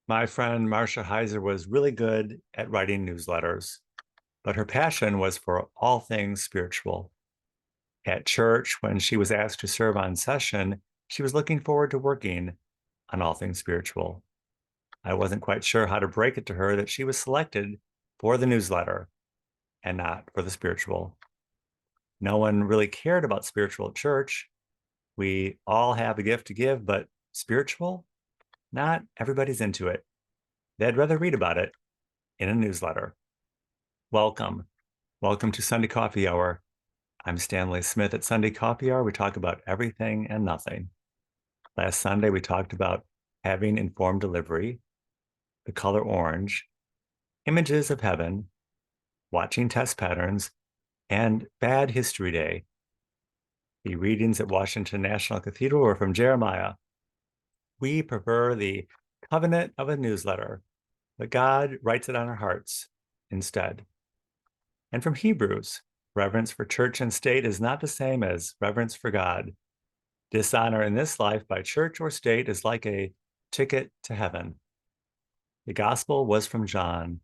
My friend Marcia Heiser was really good at writing newsletters, but her passion was for all things spiritual. At church, when she was asked to serve on session, she was looking forward to working on all things spiritual. I wasn't quite sure how to break it to her that she was selected for the newsletter and not for the spiritual. No one really cared about spiritual at church. We all have a gift to give, but spiritual, not everybody's into it. They'd rather read about it in a newsletter. Welcome. Welcome to Sunday Coffee Hour. I'm Stanley Smith. At Sunday Coffee Hour, we talk about everything and nothing. Last Sunday, we talked about having informed delivery, the color orange, images of heaven, watching test patterns, and Bad History Day. The readings at Washington National Cathedral were from Jeremiah. We prefer the covenant of a newsletter, but God writes it on our hearts instead. And from Hebrews, reverence for church and state is not the same as reverence for God. Dishonor in this life by church or state is like a ticket to heaven. The gospel was from John.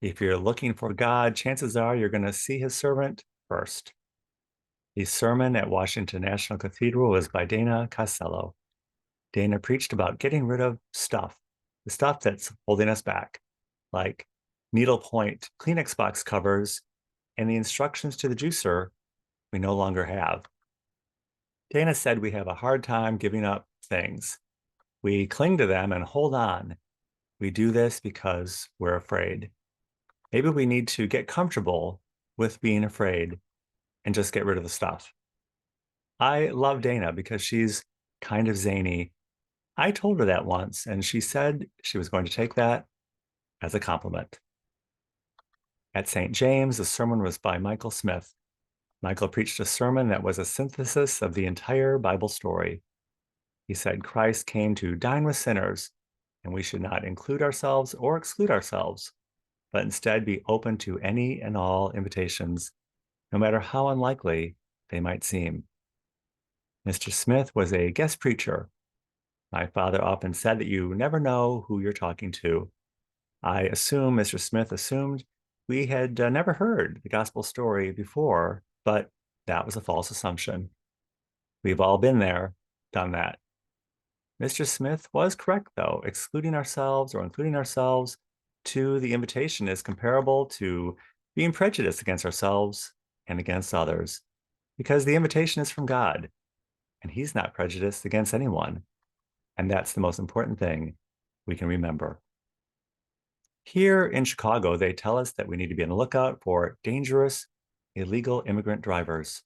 If you're looking for God, chances are you're going to see his servant first. The sermon at Washington National Cathedral was by Dana Costello. Dana preached about getting rid of stuff, the stuff that's holding us back, like needlepoint Kleenex box covers and the instructions to the juicer we no longer have. Dana said we have a hard time giving up things. We cling to them and hold on. We do this because we're afraid. Maybe we need to get comfortable with being afraid and just get rid of the stuff. I love Dana because she's kind of zany. I told her that once, and she said she was going to take that as a compliment. At St. James, the sermon was by Michael Smith. Michael preached a sermon that was a synthesis of the entire Bible story. He said Christ came to dine with sinners, and we should not include ourselves or exclude ourselves, but instead be open to any and all invitations, no matter how unlikely they might seem. Mr. Smith was a guest preacher. My father often said that you never know who you're talking to. I assume Mr. Smith assumed we had never heard the gospel story before, but that was a false assumption. We've all been there, done that. Mr. Smith was correct, though. Excluding ourselves or including ourselves to the invitation is comparable to being prejudiced against ourselves and against others, because the invitation is from God, and He's not prejudiced against anyone. And that's the most important thing we can remember. Here in Chicago, they tell us that we need to be on the lookout for dangerous, illegal immigrant drivers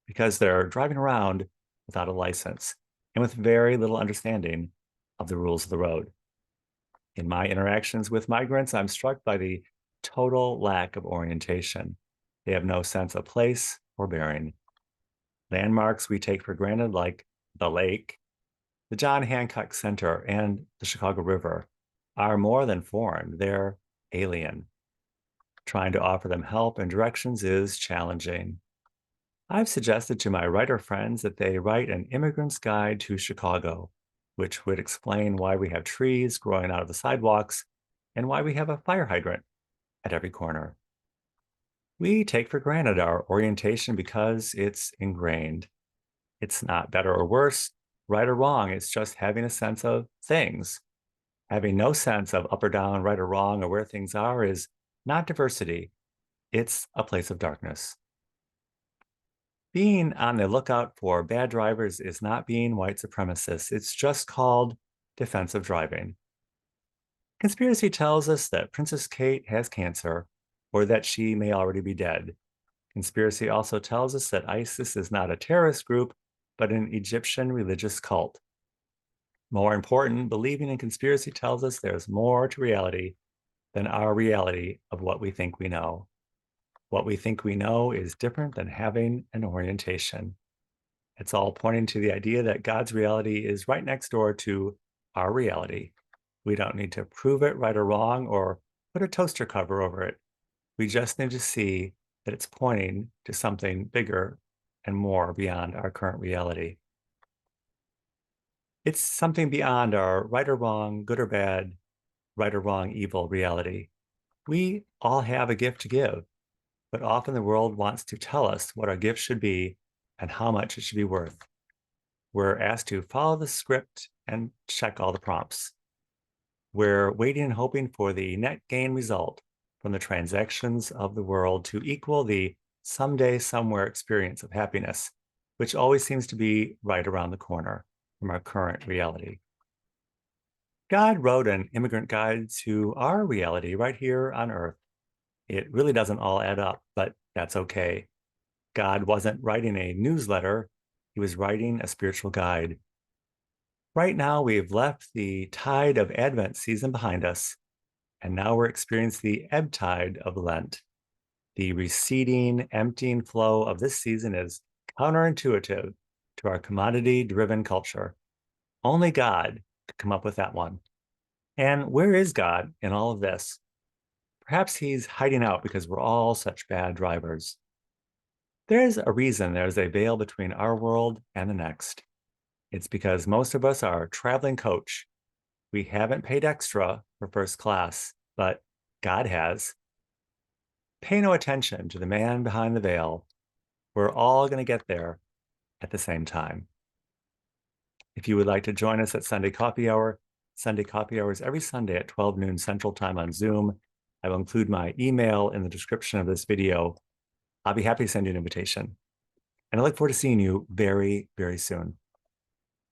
because they're driving around without a license and with very little understanding of the rules of the road. In my interactions with migrants, I'm struck by the total lack of orientation. They have no sense of place or bearing. Landmarks we take for granted, like the lake, the John Hancock Center, and the Chicago River, are more than foreign. They're alien. Trying to offer them help and directions is challenging. I've suggested to my writer friends that they write an immigrant's guide to Chicago, which would explain why we have trees growing out of the sidewalks and why we have a fire hydrant at every corner. We take for granted our orientation because it's ingrained. It's not better or worse, right or wrong. It's just having a sense of things. Having no sense of up or down, right or wrong, or where things are is not diversity. It's a place of darkness. Being on the lookout for bad drivers is not being white supremacist. It's just called defensive driving. Conspiracy tells us that Princess Kate has cancer or that she may already be dead. Conspiracy also tells us that ISIS is not a terrorist group, but an Egyptian religious cult. More important, believing in conspiracy tells us there's more to reality than our reality of what we think we know. What we think we know is different than having an orientation. It's all pointing to the idea that God's reality is right next door to our reality. We don't need to prove it right or wrong or put a toaster cover over it. We just need to see that it's pointing to something bigger and more beyond our current reality. It's something beyond our right or wrong, good or bad, right or wrong, evil reality. We all have a gift to give, but often the world wants to tell us what our gift should be and how much it should be worth. We're asked to follow the script and check all the prompts. We're waiting and hoping for the net gain result from the transactions of the world to equal the someday, somewhere experience of happiness, which always seems to be right around the corner from our current reality. God wrote an immigrant guide to our reality right here on Earth. It really doesn't all add up, but that's okay. God wasn't writing a newsletter, he was writing a spiritual guide. Right now, we've left the tide of Advent season behind us, and now we're experiencing the ebb tide of Lent. The receding, emptying flow of this season is counterintuitive to our commodity driven culture. Only God could come up with that one. And where is God in all of this? Perhaps he's hiding out because we're all such bad drivers. There's a reason there's a veil between our world and the next. It's because most of us are traveling coach. We haven't paid extra for first class, but God has. Pay no attention to the man behind the veil. We're all going to get there at the same time. If you would like to join us at Sunday Coffee Hour is every Sunday at 12 noon Central Time on Zoom. I will include my email in the description of this video. I'll be happy to send you an invitation. And I look forward to seeing you very, very soon.